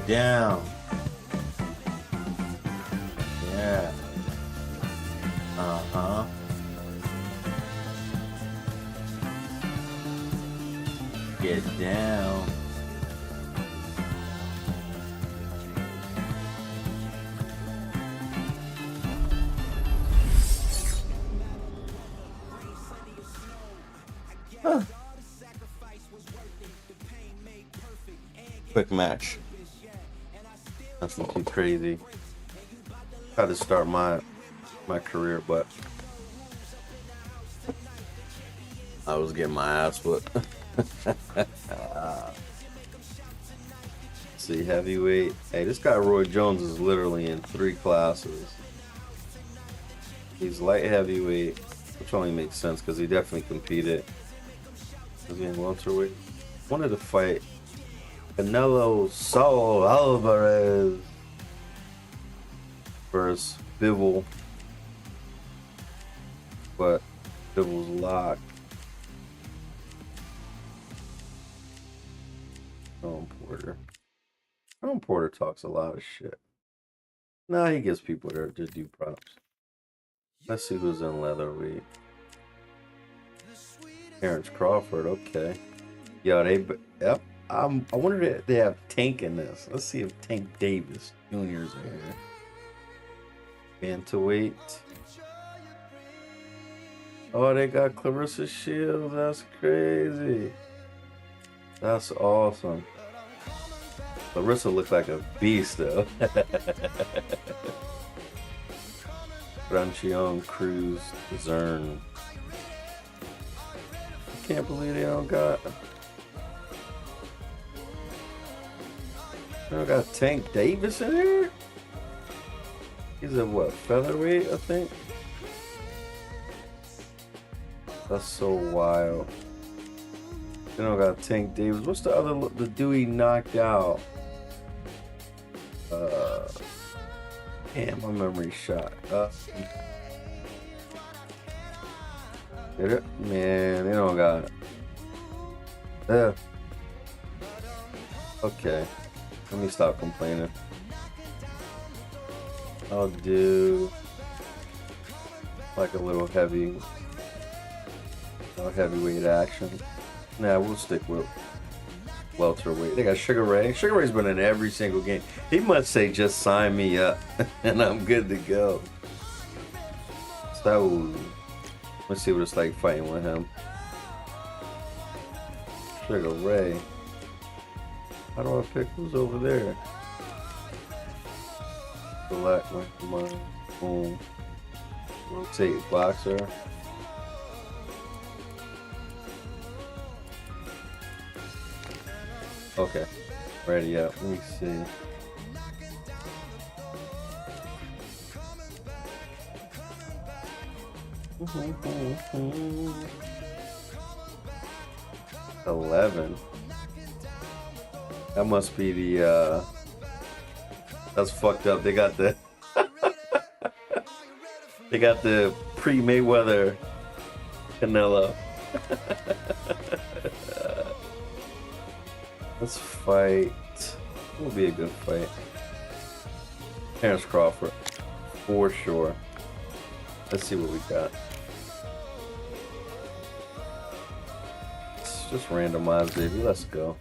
down. Yeah. Uh-huh. Get down. Huh. Quick match. Nothing too crazy. Tried to start my career, but I was getting my ass whipped. See, heavyweight. Hey, this guy Roy Jones is literally in 3 classes. He's light heavyweight, which only makes sense because he definitely competed. Was he in welterweight? Wanted to fight Canelo Saul Alvarez versus Bivol, but Bivol's locked. Porter talks a lot of shit. Nah, he gives people their due props. Let's see who's in leatherweight. Terrence Crawford, okay. Yo, yep. I wonder if they have Tank in this. Let's see if Tank Davis Jr. is in here. Bantamweight. Oh, they got Clarissa Shields. That's crazy. That's awesome. Clarissa looked like a beast, though. Francione, Cruz, Zern. I can't believe they don't got Tank Davis in here? He's a what, featherweight, I think? That's so wild. They don't got Tank Davis. What's the other, the dude he knocked out? Damn, my memory shot. Man, they don't got it. Yeah. Okay. Let me stop complaining. I'll do like a little heavyweight action. Nah, we'll stick with welterweight. They got Sugar Ray. Sugar Ray's been in every single game. He must say, just sign me up and I'm good to go. So, let's see what it's like fighting with him. Sugar Ray. How do I pick who's over there? Select, come on, boom. Rotate boxer. Okay, ready up. Let me see. Mm-hmm. 11. That must be the that's fucked up. They got the they got the pre-Mayweather Canelo. Let's fight. It will be a good fight. Terrence Crawford, for sure. Let's see what we got. It's just randomized, baby. Let's go.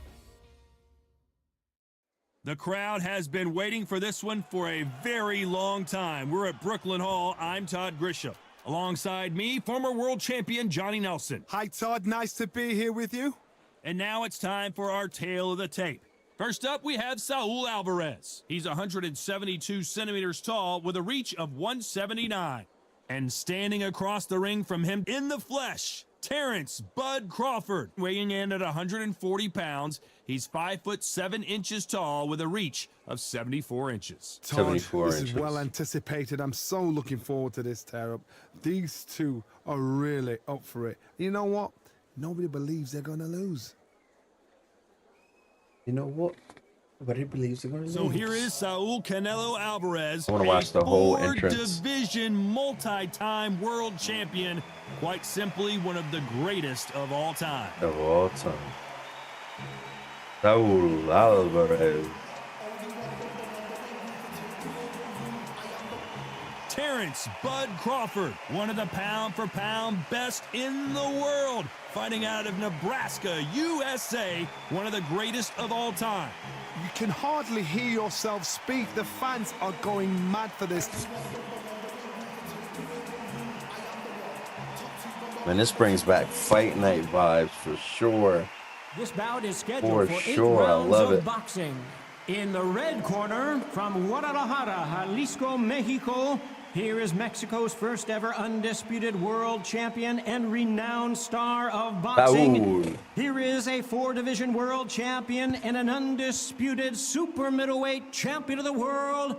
The crowd has been waiting for this one for a very long time. We're at Brooklyn Hall. I'm Todd Grisham. Alongside me, former world champion Johnny Nelson. Hi, Todd. Nice to be here with you. And now it's time for our tale of the tape. First up, we have Saul Alvarez. He's 172 centimeters tall with a reach of 179. And standing across the ring from him in the flesh, Terrence Bud Crawford, weighing in at 140 pounds. He's 5'7" tall with a reach of 74 inches. Todd, 74 this inches. is well anticipated. I'm so looking forward to this tear-up. These two are really up for it. You know what? Nobody believes they're going to lose. You know what? Nobody believes they're going to lose. So here is Saul Canelo Alvarez. I want to watch the whole a entrance. four-division multi-time world champion. Quite simply one of the greatest of all time. Of all time. Saul Alvarez. Terrence Bud Crawford, one of the pound-for-pound best in the world, fighting out of Nebraska, USA, one of the greatest of all time. You can hardly hear yourself speak. The fans are going mad for this. Man, this brings back fight night vibes for sure. This bout is scheduled for 8 sure, I rounds love of it. boxing. In the red corner, from Guadalajara, Jalisco, Mexico, here is Mexico's first ever undisputed world champion and renowned star of boxing. Saúl. Here is a 4-division world champion and an undisputed super middleweight champion of the world,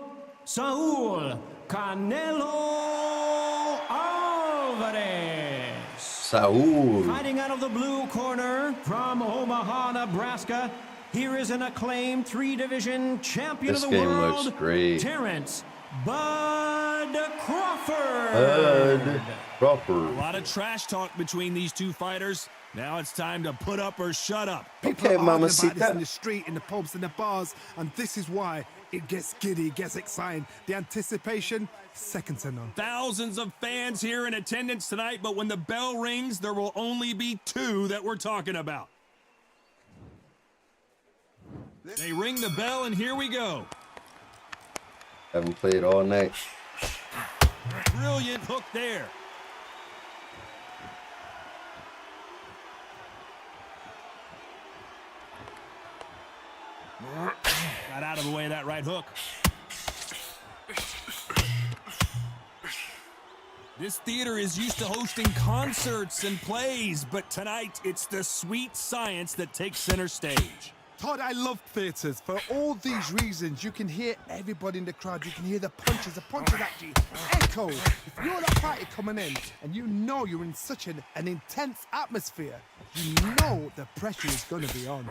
Saúl Canelo Alvarez. Saúl. Fighting out of the blue corner from Omaha, Nebraska, here is an acclaimed 3-division champion This of the game world, looks great. Terrence Bud Crawford. Bud A Crawford. lot of trash talk between these two fighters. Now it's time to put up or shut up. People Okay, are arguing about this mamacita. in the street, in the pubs, in the bars, and this is why it gets giddy, gets exciting. The anticipation, second to none. Thousands of fans here in attendance tonight, but when the bell rings, there will only be 2 that we're talking about. They ring the bell, and here we go. Haven't played all night. Brilliant hook there. Got out of the way of that right hook. This theater is used to hosting concerts and plays, but tonight it's the sweet science that takes center stage. Todd, I love theatres. For all these reasons, you can hear everybody in the crowd. You can hear the punches. The punches actually echo. If you're at a party coming in and you know you're in such an intense atmosphere, you know the pressure is going to be on.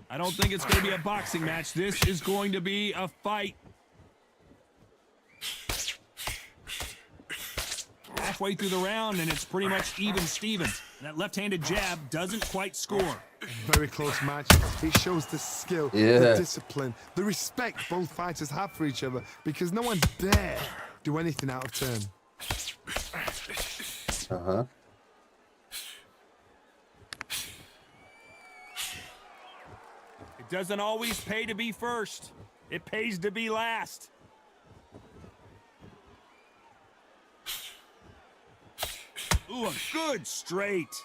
I don't think it's going to be a boxing match. This is going to be a fight. Halfway through the round, and it's pretty much even Stevens. That left-handed jab doesn't quite score. Very close match. It shows the skill, Yeah. the discipline, the respect both fighters have for each other, because no one dare do anything out of turn. Uh-huh. It doesn't always pay to be first. It pays to be last. Ooh, a good straight.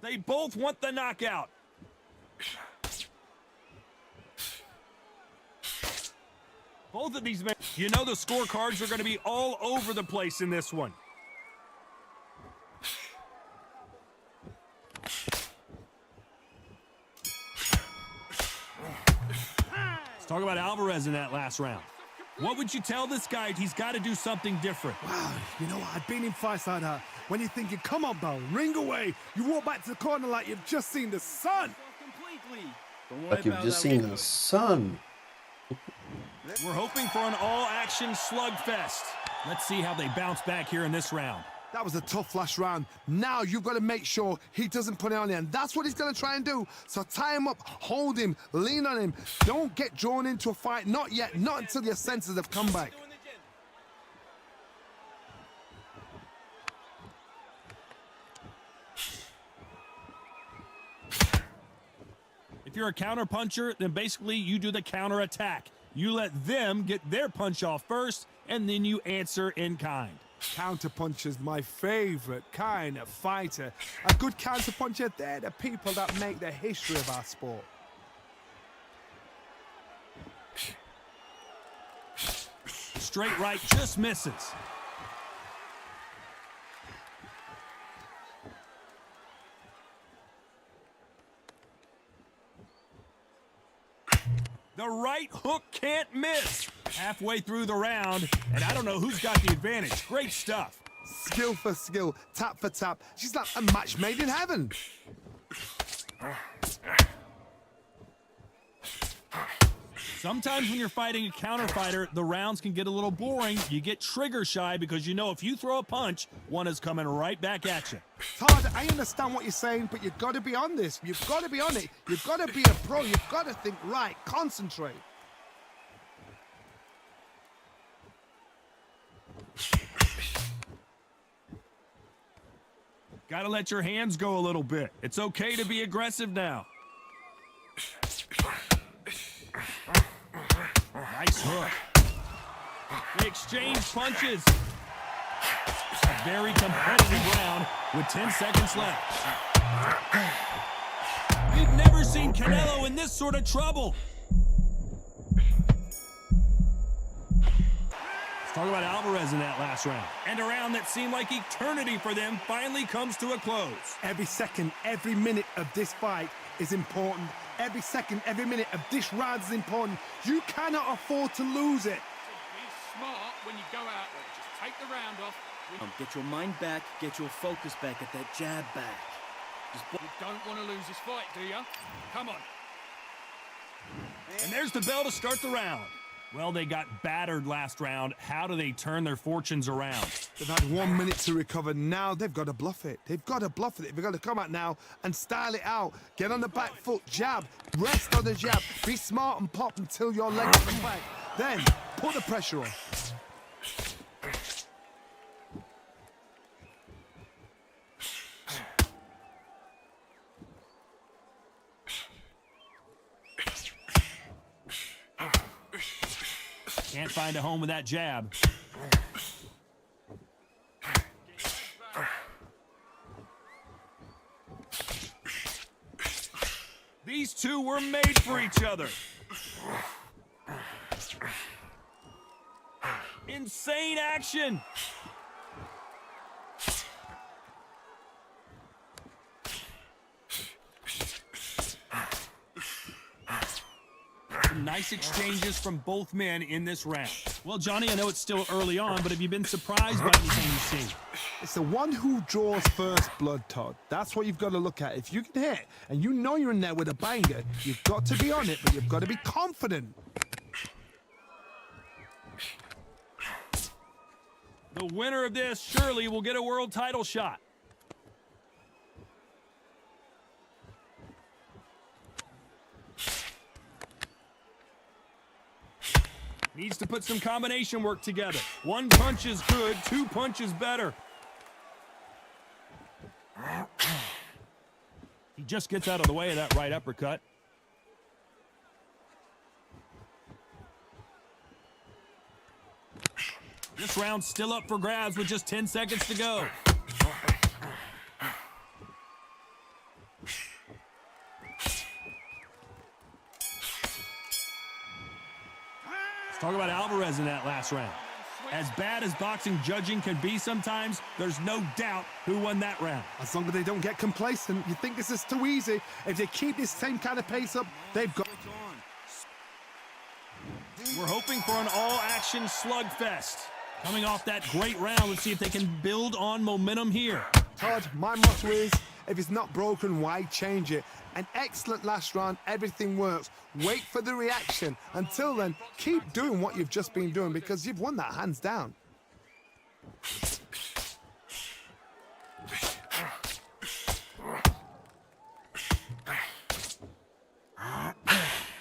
They both want the knockout. Both of these men, you know the scorecards are going to be all over the place in this one. Let's talk about Alvarez in that last round. What would you tell this guy? He's got to do something different. Wow, you know what? I've been in fights like that. When you're thinking, come on, bro, ring away. You walk back to the corner like you've just seen the sun. Like you've just seen the sun. We're hoping for an all-action slugfest. Let's see how they bounce back here in this round. That was a tough last round. Now you've got to make sure he doesn't put it on you, and that's what he's going to try and do. So tie him up, hold him, lean on him. Don't get drawn into a fight. Not yet. Not until your senses have come back. If you're a counter-puncher, then basically you do the counter-attack. You let them get their punch off first, and then you answer in kind. Counterpuncher's my favorite kind of fighter. A good counterpuncher, they're the people that make the history of our sport. Straight right just misses. The right hook can't miss. Halfway through the round, and I don't know who's got the advantage. Great stuff. Skill for skill, tap for tap. She's like a match made in heaven. Sometimes when you're fighting a counter fighter, the rounds can get a little boring. You get trigger shy because you know if you throw a punch, one is coming right back at you. Todd, I understand what you're saying, but you've got to be on this. You've got to be on it. You've got to be a pro. You've got to think right. Concentrate. Gotta let your hands go a little bit. It's okay to be aggressive now. Nice hook. They exchange punches. A very competitive round with 10 seconds left. We've never seen Canelo in this sort of trouble. Talk about Alvarez in that last round. And a round that seemed like eternity for them finally comes to a close. Every second, every minute of this fight is important. Every second, every minute of this round is important. You cannot afford to lose it. Be smart when you go out there. Just take the round off. Get your mind back, get your focus back, get that jab back. You don't want to lose this fight, do you? Come on. And there's the bell to start the round. Well, they got battered last round. How do they turn their fortunes around? They've had 1 minute to recover. Now they've got to bluff it. They've got to bluff it. They've got to come out now and style it out. Get on the back foot, jab, rest on the jab. Be smart and pop until your legs come back. Then put the pressure on. Can't find a home with that jab. These two were made for each other. Insane action. Nice exchanges from both men in this round. Well, Johnny, I know it's still early on, but have you been surprised by anything you've seen? It's the one who draws first blood, Todd. That's what you've got to look at. If you can hit and you know you're in there with a banger, you've got to be on it, but you've got to be confident. The winner of this surely will get a world title shot. Needs to put some combination work together. One punch is good, two punches better. He just gets out of the way of that right uppercut. This round's still up for grabs with just 10 seconds to go. Let's talk about Alvarez in that last round. As bad as boxing judging can be sometimes, there's no doubt who won that round. As long as they don't get complacent, you think this is too easy. If they keep this same kind of pace up, they've got... We're hoping for an all-action slugfest. Coming off that great round, let's see if they can build on momentum here. Todd, my motto is, if it's not broken, why change it? An excellent last round, everything works. Wait for the reaction. Until then, keep doing what you've just been doing because you've won that hands down.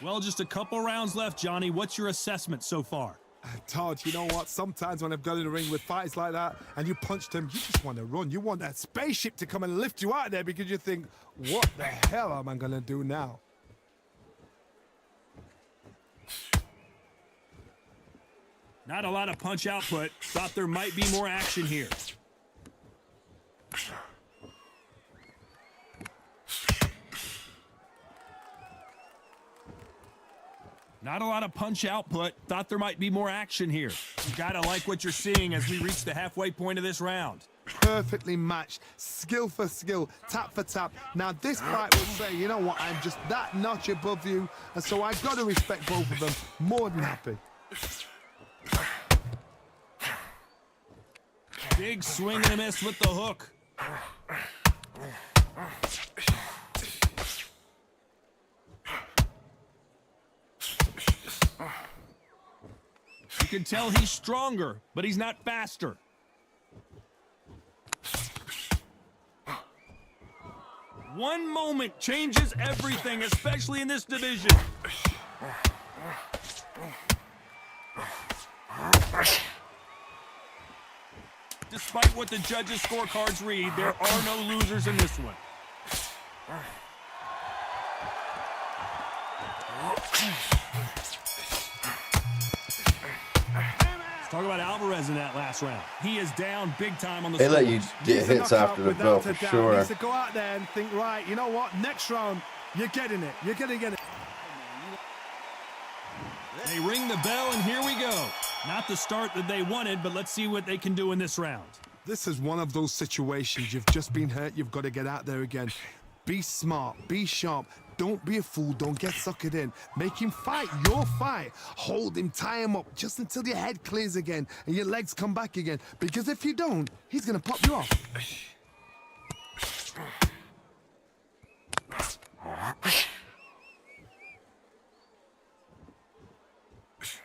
Well, just a couple rounds left, Johnny. What's your assessment so far? Todd, you know what? Sometimes when I've got in the ring with fighters like that and you punch them, you just want to run. You want that spaceship to come and lift you out of there because you think, what the hell am I going to do now? Not a lot of punch output. Thought there might be more action here. Not a lot of punch output. Thought there might be more action here. You gotta like what you're seeing as we reach the halfway point of this round. Perfectly matched, skill for skill, tap for tap. Now this fight will say, you know what, I'm just that notch above you, and so I've got to respect both of them. More than happy. Big swing and a miss with the hook. You can tell he's stronger, but he's not faster. One moment changes everything, especially in this division. Despite what the judges' scorecards read, there are no losers in this one. Let's talk about Alvarez in that last round. He is down big time on the They let you scores. get hits after the bell for sure. Needs to go out there and think, right, you know what? Next round, you're getting it. You're going to get it. They ring the bell, and here we go. Not the start that they wanted, but let's see what they can do in this round. This is one of those situations. You've just been hurt. You've got to get out there again. Be smart. Be sharp. Don't be a fool. Don't get suckered in. Make him fight your fight. Hold him. Tie him up just until your head clears again and your legs come back again. Because if you don't, he's going to pop you off.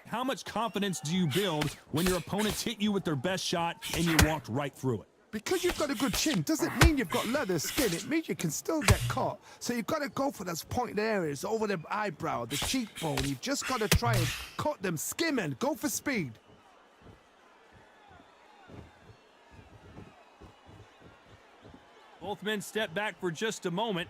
How much confidence do you build when your opponents hit you with their best shot and you walked right through it? Because you've got a good chin doesn't mean you've got leather skin. It means you can still get caught. So you've got to go for those pointed areas over the eyebrow, the cheekbone. You've just got to try and cut them, skim and go for speed. Both men step back for just a moment.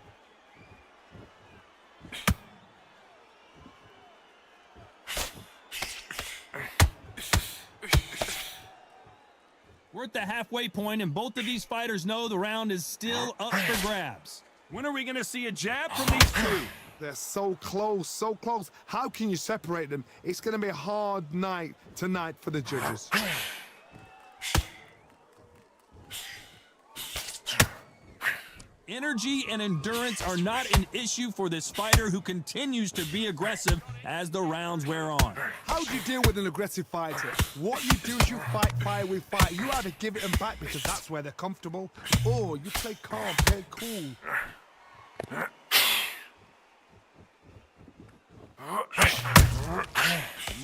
We're at the halfway point, and both of these fighters know the round is still up for grabs. When are we going to see a jab from these two? They're so close, so close. How can you separate them? It's going to be a hard night tonight for the judges. Energy and endurance are not an issue for this fighter who continues to be aggressive as the rounds wear on. How do you deal with an aggressive fighter? What you do is you fight fire with fire. You either give it them back because that's where they're comfortable, or you play calm, play cool.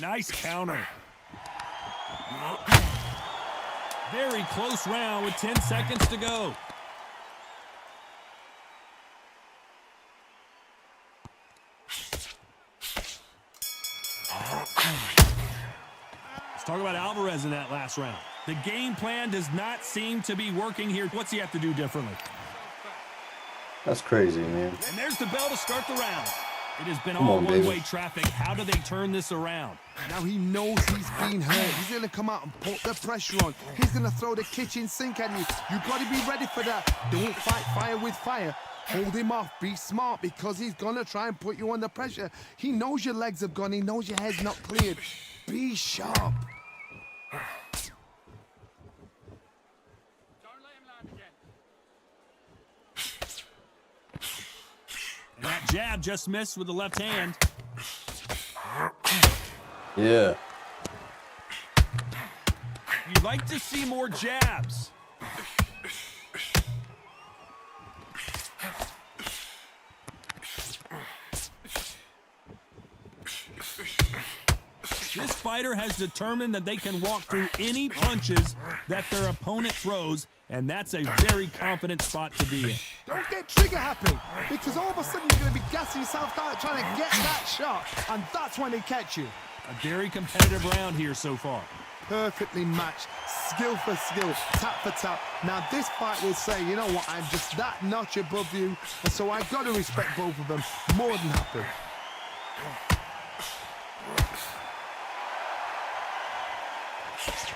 Nice counter. Very close round with 10 seconds to go. Let's talk about Alvarez in that last round. The game plan does not seem to be working here. What's he have to do differently? That's crazy, man. And there's the bell to start the round. It has been Come all on, baby. one-way traffic. How do they turn this around? Now he knows he's been hurt. He's going to come out and put the pressure on. He's going to throw the kitchen sink at you. You've got to be ready for that. Don't fight fire with fire. Hold him off. Be smart because he's going to try and put you under pressure. He knows your legs have gone. He knows your head's not cleared. Be sharp. Don't let him land again. And that jab just missed with the left hand. Yeah. You'd like to see more jabs. This fighter has determined that they can walk through any punches that their opponent throws, and that's a very confident spot to be in. Don't get trigger happy because all of a sudden you're going to be gassing yourself out trying to get that shot, and that's when they catch you. A very competitive round here so far. Perfectly matched, skill for skill, tap for tap. Now this fight will say, you know what, I'm just that notch above you, and so I've got to respect both of them more than happy.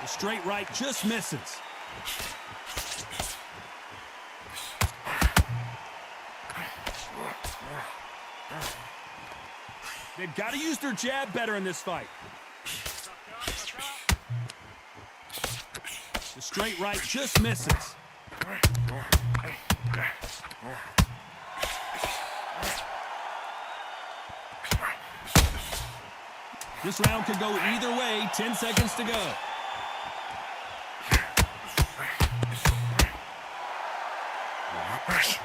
The straight right just misses. They've got to use their jab better in this fight. The straight right just misses. This round could go either way. 10 seconds to go. Let's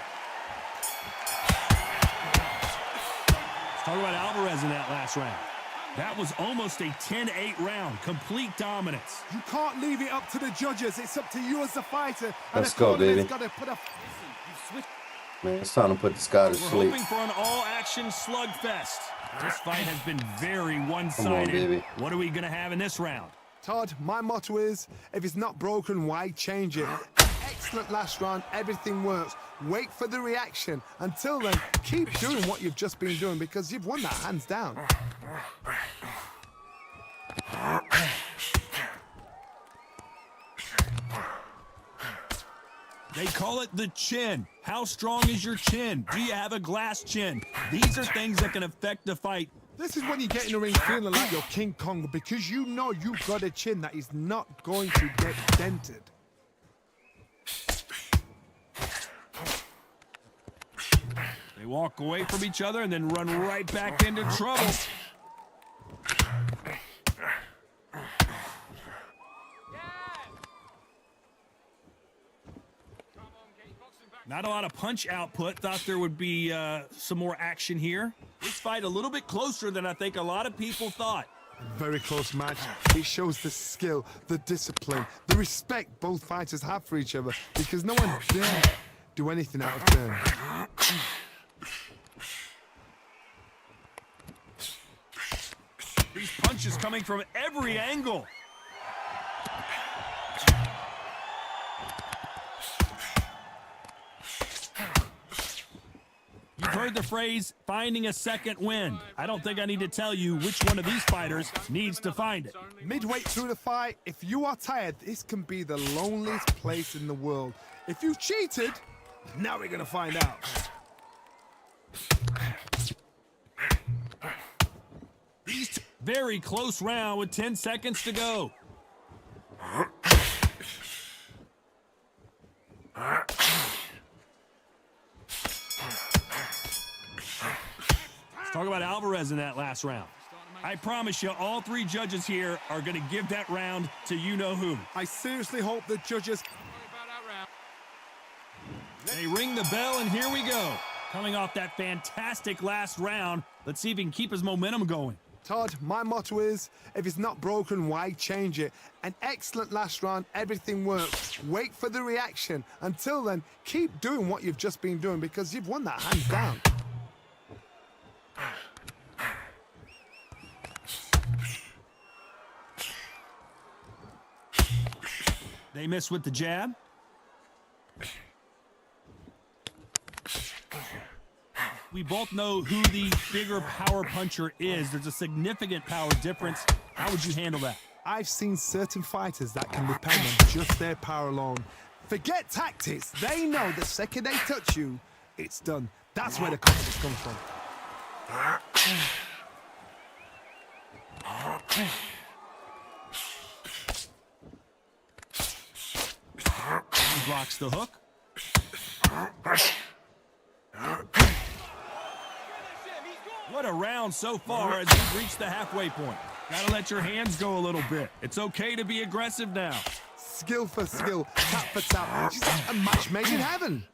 talk about Alvarez in that last round. That was almost a 10-8 round. Complete dominance. You can't leave it up to the judges. It's up to you as the fighter. Let's go, baby. Got to put a... Man, it's time to put this guy to We're sleep. hoping for an all-action slugfest. This fight has been very Come on, one-sided. baby. What are we going to have in this round? Todd, my motto is, if it's not broken, why change it? Excellent last round. Everything works. Wait for the reaction. Until then, keep doing what you've just been doing because you've won that hands down. They call it the chin. How strong is your chin? Do you have a glass chin? These are things that can affect the fight. This is when you get in the ring feeling like you're King Kong because you know you've got a chin that is not going to get dented. They walk away from each other and then run right back into trouble. Not a lot of punch output. Thought there would be some more action here. This fight a little bit closer than I think a lot of people thought. Very close match. It shows the skill, the discipline, the respect both fighters have for each other because no one dare do anything out of turn. These punches coming from every angle. You've heard the phrase, finding a second wind. I don't think I need to tell you which one of these fighters needs to find it. Midway through the fight, if you are tired, this can be the loneliest place in the world. If you cheated, now we're going to find out. These very close round with 10 seconds to go. Let's talk about Alvarez in that last round. I promise you, all three judges here are going to give that round to you-know-who. I seriously hope the judges... They ring the bell, and here we go. Coming off that fantastic last round, let's see if he can keep his momentum going. Todd, my motto is, if it's not broken, why change it? An excellent last round, everything works. Wait for the reaction. Until then, keep doing what you've just been doing because you've won that hands down. They miss with the jab. We both know who the bigger power puncher is. There's a significant power difference. How would you handle that? I've seen certain fighters that can depend on just their power alone. Forget tactics. They know the second they touch you, it's done. That's where the confidence comes from. He blocks the hook. What a round so far as we've reached the halfway point. Gotta let your hands go a little bit. It's okay to be aggressive now. Skill for skill, tap for tap. It's just a match made in heaven.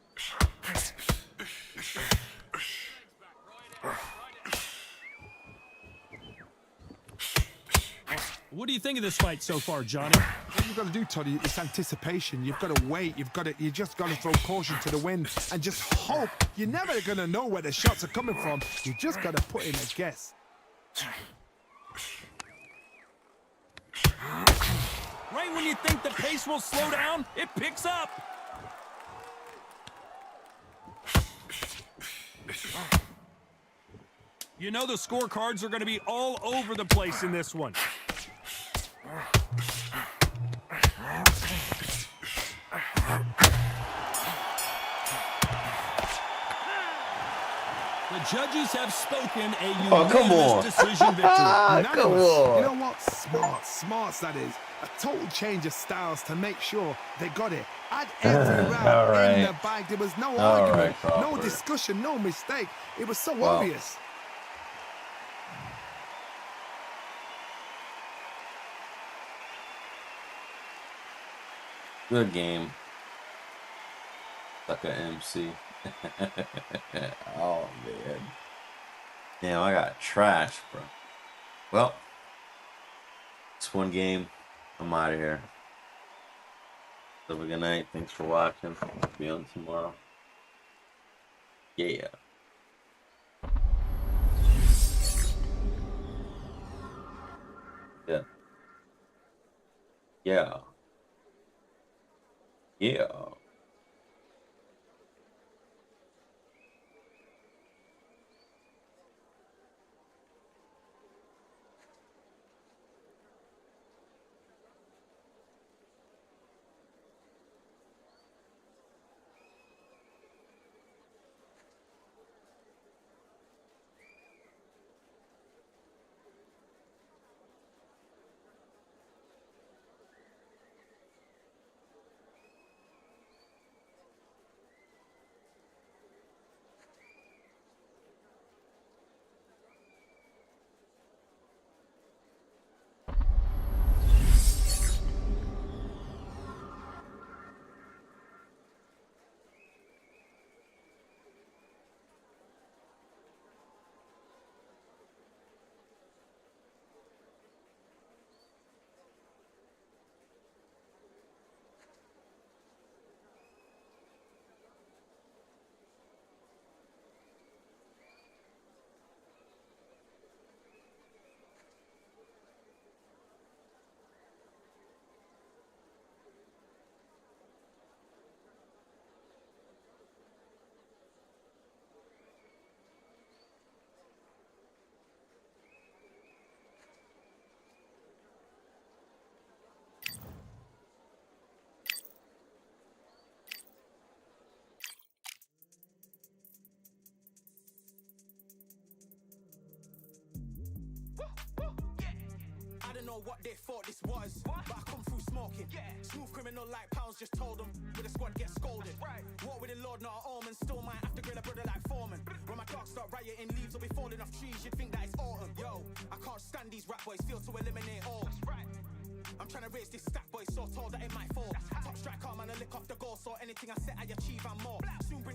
What do you think of this fight so far, Johnny? What you've got to do, Toddy, is anticipation. You've got to wait. You just got to throw caution to the wind and just hope. You're never going to know where the shots are coming from. You just got to put in a guess. Right when you think the pace will slow down, it picks up. You know the scorecards are going to be all over the place in this one. The judges have spoken a unanimous decision victory. Come on. You know what? Smarts that is. A total change of styles to make sure they got it. At every round All right. in the bag, there was no All argument, right, no Crawford. discussion, no mistake. It was so Wow. obvious. Good game. Like a MC. Oh man. Damn, I got trash, bro. Well, it's one game. I'm out of here. Have a good night. Thanks for watching. Be on tomorrow. Yeah. Yeah. Yeah. Yeah. I don't know what they thought this was, but I come through smoking. Smooth criminal like pounds, just told them with a squad get scolded. Walk with the Lord, not an almond. Still might have to grill a brother like Foreman. When my dogs start rioting, leaves will be falling off trees. You'd think that it's autumn. Yo, I can't stand these rap boys, feel to eliminate all. I'm trying to raise this stack boy so tall that it might fall. Top striker, man, I lick off the goal, so anything I set I achieve and more. Soon bring